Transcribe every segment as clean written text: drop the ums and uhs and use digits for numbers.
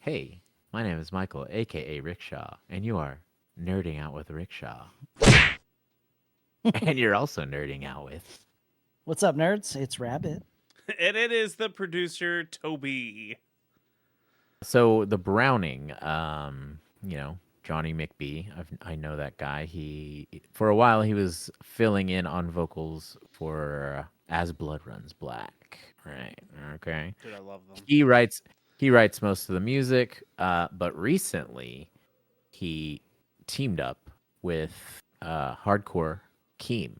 Hey, my name is Michael, aka Rickshaw, and you are nerding out with Rickshaw. And you're also nerding out with. What's up, nerds? It's Rabbit. And it is the producer, Toby. So the Browning, Johnny McBee. I know that guy. For a while he was filling in on vocals for As Blood Runs Black. Right. Okay. Dude, I love them. He writes most of the music, but recently he teamed up with Hardcore Keem,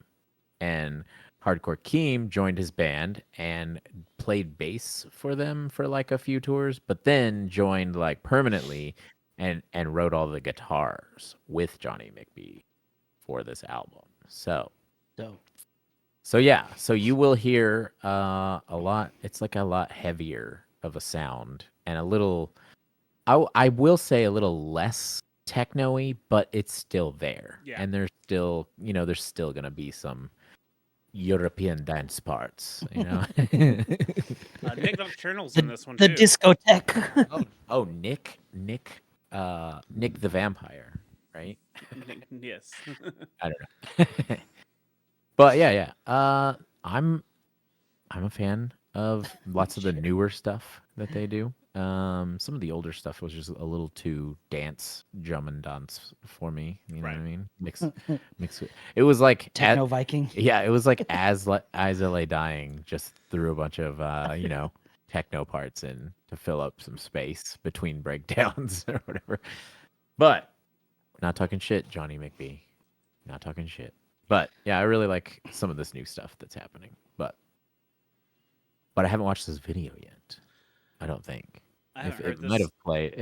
and Hardcore Keem joined his band and played bass for them for like a few tours, but then joined like permanently and wrote all the guitars with Johnny McBee for this album. So Dope. yeah, so you will hear a lot. It's like a lot heavier of a sound and a little. I will say a little less techno-y, but it's still there. Yeah. And there's still gonna be some European dance parts. Nick Nocturnal's in this one The too. discotheque. Nick the Vampire, right? Yes. I don't know. But yeah. I'm a fan of lots of the newer stuff that they do. Some of the older stuff was just a little too drum and dance for me. You know what I mean? Mix. It was like Techno Viking. Yeah, it was like as LA Dying just threw a bunch of techno parts in to fill up some space between breakdowns or whatever. But not talking shit, Johnny McBee. Not talking shit. But yeah, I really like some of this new stuff that's happening. But I haven't watched this video yet. I don't think. I haven't heard It this.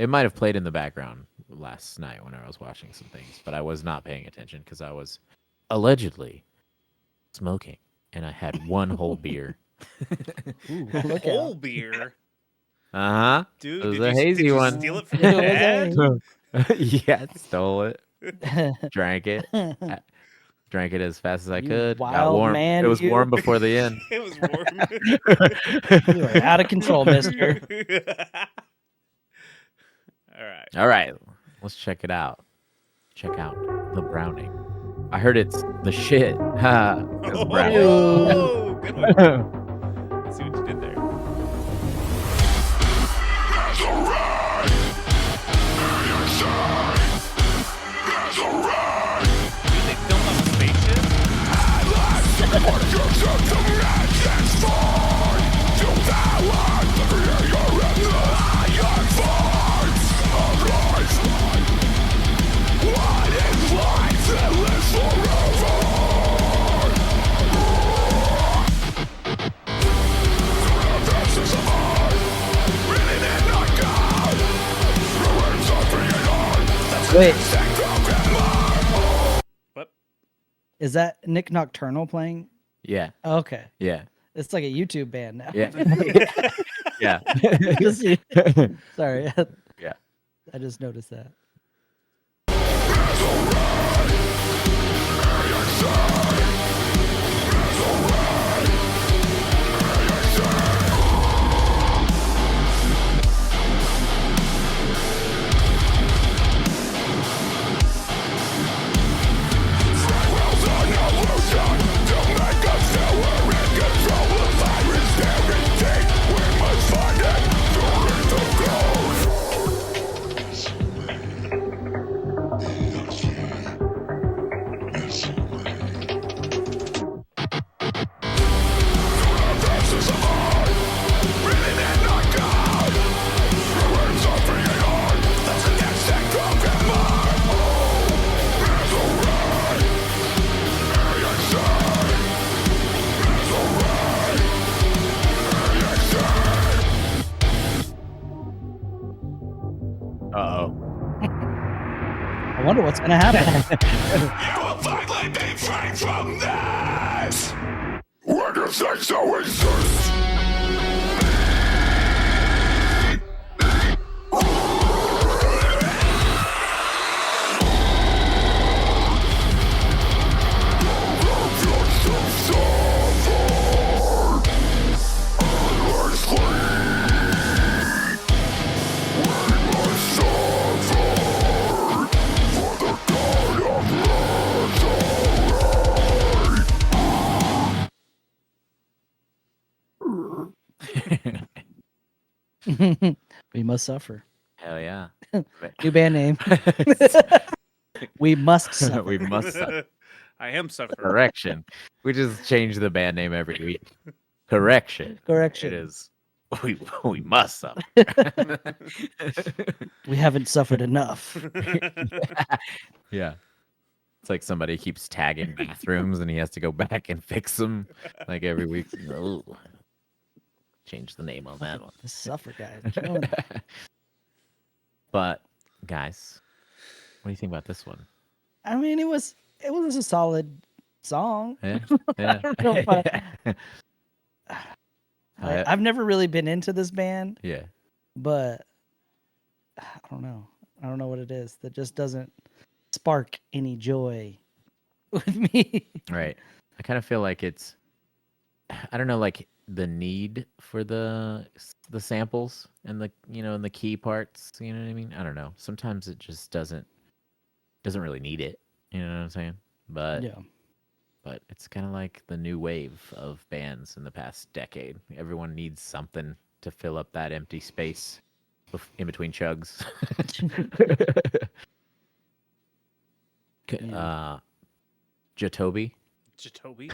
might have played in the background last night when I was watching some things, but I was not paying attention because I was allegedly smoking, and I had one whole beer. Ooh, A look whole out. beer. Uh-huh. Dude, It was did a you, hazy did you one. steal it from your dad? Yeah, stole it. Drank it. Drank it as fast as I You could. Got wild warm. man, It was you. warm before the end. It was warm. You are out of control, mister. All All right. Let's check it out. Check out the Browning. I heard it's the shit. Ha. It's Browning. Oh, good one. Let's see what you did there. Dude, they filmed on a spaceship? Wait, What? is that Nick Nocturnal playing? Yeah. Okay. Yeah. It's like a YouTube band now. Yeah. Yeah. Sorry. Yeah. I just noticed that. Uh-oh. I wonder what's gonna happen. You will finally be free from this! When you think so exist! We must suffer. Hell yeah. New band name. We must suffer. We must suffer. I am suffering. Correction. We just change the band name every week. Correction. Correction. It is. We must suffer. We haven't suffered enough. Yeah. It's like somebody keeps tagging bathrooms and he has to go back and fix them like every week. Ooh. Change the name on that one. The suffer guy. is killing it. But guys, what do you think about this one? I mean, it was a solid song. Yeah. Yeah. don't know if I've never really been into this band, Yeah. but I don't know. I don't know what it is that just doesn't spark any joy with me. Right. I kind of feel like it's, I don't know, like the need for the samples and the, and the key parts, you know what I mean? I don't know. Sometimes it just doesn't really need it. You know what I'm saying? But Yeah. but it's kind of like the new wave of bands in the past decade. Everyone needs something to fill up that empty space in between chugs. Jatobi. Jatobi.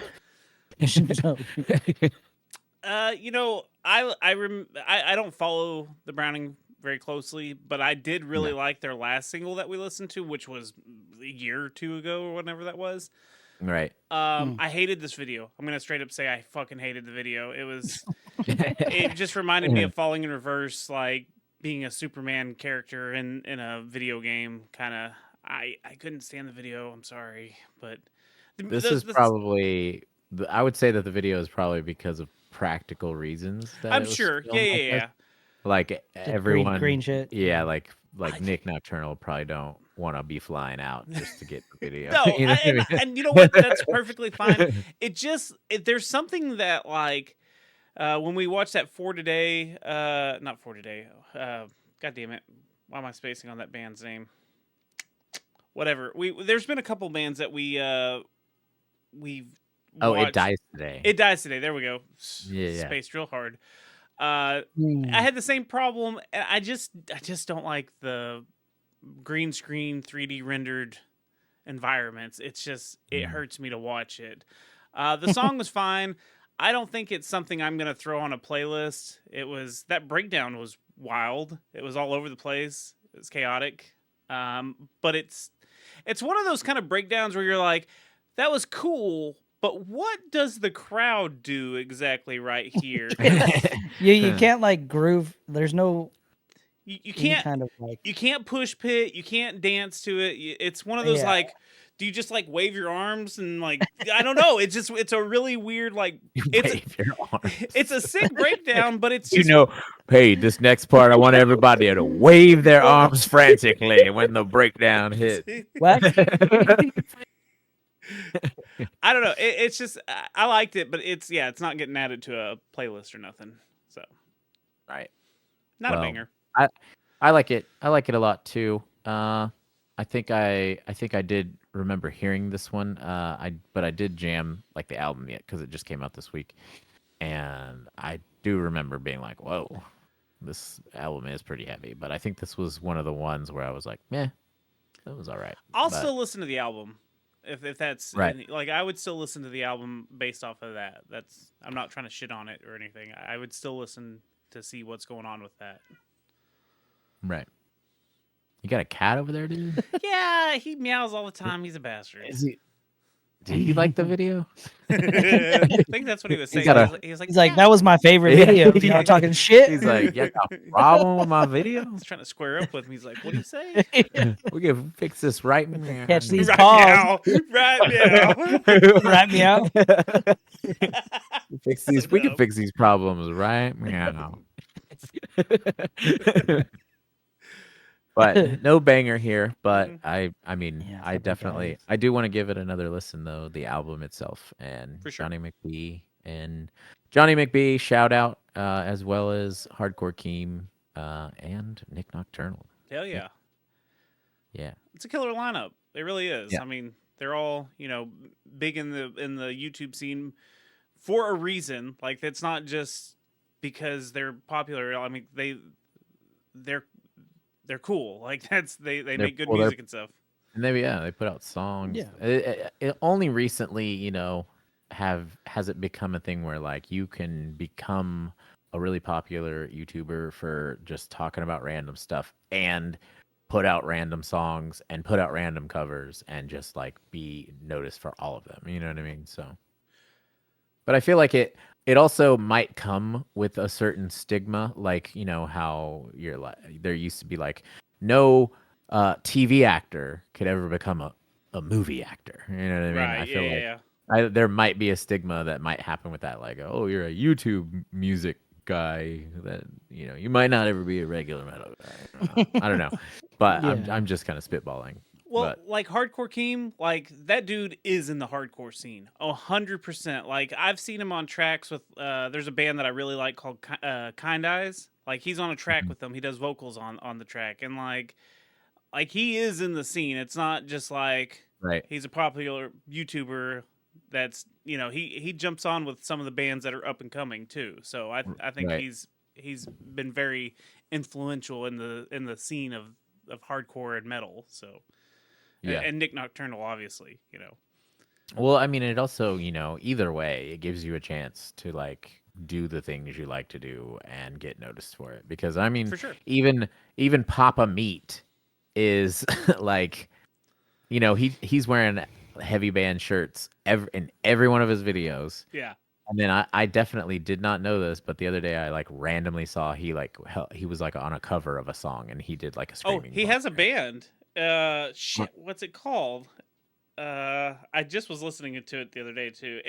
No. I don't follow the Browning very closely, but I did really like their last single that we listened to, which was a year or two ago or whatever that was. Right. I hated this video. I'm gonna straight up say I fucking hated the video. It just reminded me of Falling in Reverse, like being a Superman character in a video game. Kind of, I couldn't stand the video. I'm sorry, but This is probably. I would say that the video is probably because of practical reasons. That I'm it was sure. filmed like Yeah. this. Like Just everyone, green shit. Yeah, like Nick Nocturnal probably don't want to be flying out just to get the video. No, You know what I mean? and you know what? That's perfectly fine. There's something that like when we watched that For Today, not For Today. God damn it! Why am I spacing on that band's name? Whatever. There's been a couple bands that we've Oh, watched. It Dies Today. It Dies Today. There we go. Yeah. Spaced real hard. I had the same problem, and I just don't like the green screen 3D rendered environments. It's just it hurts me to watch it. The song was fine. I don't think it's something I'm gonna throw on a playlist. That breakdown was wild. It was all over the place. It was chaotic. But it's one of those kind of breakdowns where you're like, that was cool, but what does the crowd do exactly right here? You can't like groove. There's no You can't kind of like you can't push pit. You can't dance to it. It's one of those like, do you just like wave your arms and like I don't know. It's a really weird like Wave your arms. it's a sick breakdown, but it's just, hey, this next part, I want everybody to wave their arms frantically when the breakdown hits. what? I don't know. It's just I liked it, but it's not getting added to a playlist or nothing. So, Right. not a banger. I like it. I like it a lot too. I think I did remember hearing this one. But I did jam like the album yet because it just came out this week, and I do remember being like, "Whoa, this album is pretty heavy." But I think this was one of the ones where I was like, "Meh, that was all right." I'll But- still listen to the album if that's Right. like I would still listen to the album based off of that. I'm not trying to shit on it or anything. I would still listen to see what's going on with that. Right. You got a cat over there, dude? Yeah, he meows all the time. He's a bastard. Did he like the video? I think that's what he was saying. got a- He was like, He's like, "Yeah." that was my favorite Yeah. video. Y'all talking shit? He's like, "You got a problem with my video? He's trying to square up with me. He's like, what do you say? We can fix this right now." Catch these Right paws. now. Right now. Wrap me out. Fix these. We can fix these problems right now. But no banger here. But I mean, Yeah, I fucking definitely, guys. I do want to give it another listen though. The album itself and For sure. Johnny McBee, shout out, as well as Hardcore Keem, and Nick Nocturnal. Hell yeah. Yeah. It's a killer lineup. It really is. Yeah. I mean, they're all, big in the YouTube scene for a reason. Like, it's not just because they're popular. I mean, they're cool. Like they They're make good cool. They're music and stuff. And they put out songs. Yeah. It only recently, has it become a thing where like you can become a really popular YouTuber for just talking about random stuff and put out random songs and put out random covers and just like be noticed for all of them. You know what I mean? So, but I feel like it also might come with a certain stigma, like how you're like there used to be like no TV actor could ever become a movie actor. You know what I mean? Right. I feel like Yeah. there might be a stigma that might happen with that, like, oh, you're a YouTube music guy that you might not ever be a regular metal guy. I don't know, but Yeah. I'm just kind of spitballing. Well, But like Hardcore Keem, like that dude is in the hardcore scene, 100%. Like I've seen him on tracks with. There's a band that I really like called Kind Eyes. Like he's on a track with them. He does vocals on the track, and like he is in the scene. It's not just like right, he's a popular YouTuber. That's he jumps on with some of the bands that are up and coming too. So I think right. he's been very influential in the scene of hardcore and metal. So. Yeah. And Nick Nocturnal, obviously, Well, I mean, it also, either way, it gives you a chance to like do the things you like to do and get noticed for it. Because I mean, for sure. even Papa Meat is like, he's wearing heavy band shirts in every one of his videos. Yeah. And then I definitely did not know this, but the other day I like randomly saw he was like on a cover of a song and he did like a Oh, screaming. he has a band. What? What's it called? I just was listening to it the other day too.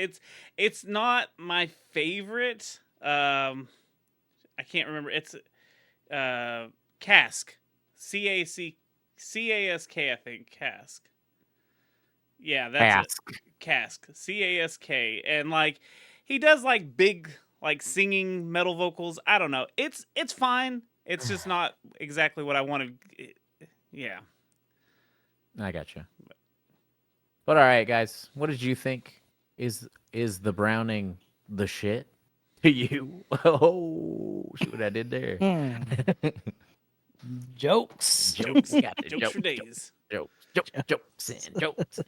It's not my favorite. I can't remember. It's Cask. Cask, I think. Cask. Yeah, that's it. Cask. Cask. And like he does like big like singing metal vocals. I don't know. It's fine. It's just not exactly what I wanted. Yeah. I gotcha. But all right, guys, what did you think? Is the Browning the shit to you? Oh, see what I did there. Jokes. Jokes. Got the Jokes for days. Jokes.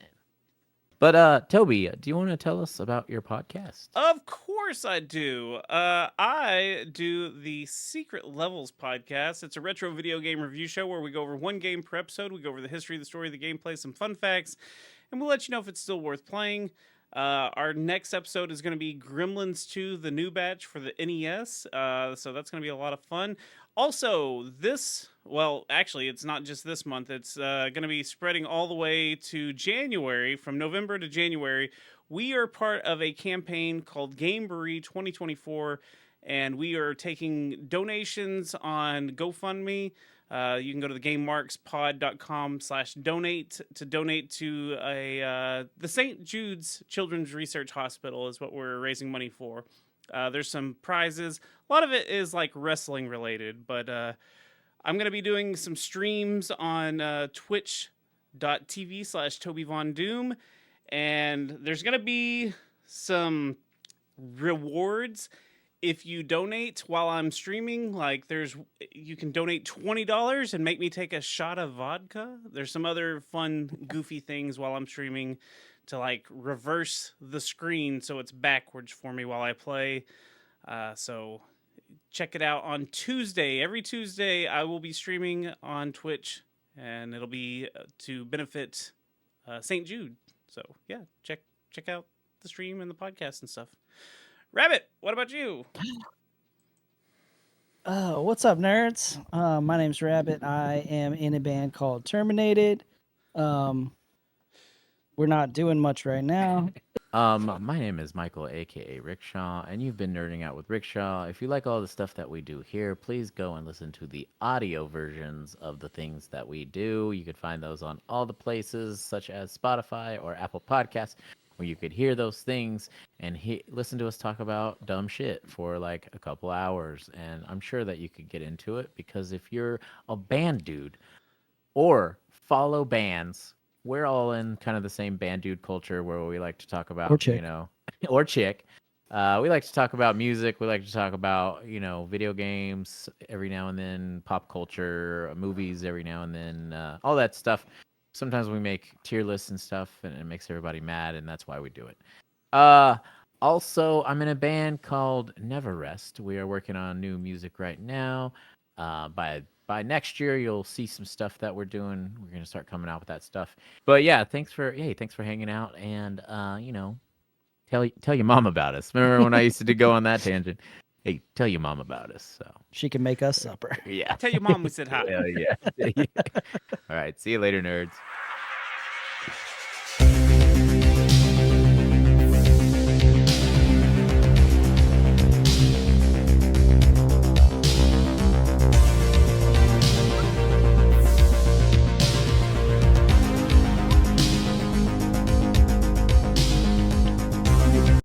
But Toby, do you want to tell us about your podcast? Of course I do. I do the Secret Levels podcast. It's a retro video game review show where we go over one game per episode. We go over the history, the story, the gameplay, some fun facts, and we'll let you know if it's still worth playing. Our next episode is going to be Gremlins 2, the new batch for the NES. So that's going to be a lot of fun. Also, actually, it's not just this month. It's going to be spreading all the way to January, from November to January. We are part of a campaign called Gamebury 2024, and we are taking donations on GoFundMe. You can go to the gamemarkspod.com/donate to donate to the St. Jude's Children's Research Hospital is what we're raising money for. There's some prizes. A lot of it is like wrestling related, but I'm going to be doing some streams on twitch.tv/TobyVonDoom, and there's going to be some rewards if you donate while I'm streaming. Like you can donate $20 and make me take a shot of vodka. There's some other fun, goofy things while I'm streaming to like reverse the screen so it's backwards for me while I play. So check it out on Tuesday. Every Tuesday I will be streaming on Twitch, and it'll be to benefit St. Jude. So yeah, check out the stream and the podcast and stuff. Rabbit, what about you? What's up, nerds? My name's Rabbit. I am in a band called Terminated. We're not doing much right now. My name is Michael, aka Rickshaw, and you've been nerding out with Rickshaw. If you like all the stuff that we do here, please go and listen to the audio versions of the things that we do. You could find those on all the places, such as Spotify or Apple Podcasts, where you could hear those things and listen to us talk about dumb shit for like a couple hours. And I'm sure that you could get into it, because if you're a band dude or follow bands, we're all in kind of the same band dude culture where we like to talk about, Or chick. or chick. We like to talk about music. We like to talk about, video games every now and then, pop culture, movies every now and then, all that stuff. Sometimes we make tier lists and stuff, and it makes everybody mad, and that's why we do it. Also, I'm in a band called Never Rest. We are working on new music right now. By next year, you'll see some stuff that we're doing. We're gonna start coming out with that stuff. But yeah, thanks for hanging out, and tell your mom about us. Remember when I used to go on that tangent? Hey, tell your mom about us. So She can make us supper. yeah, Tell your mom we said hi. yeah. All right, see you later, nerds.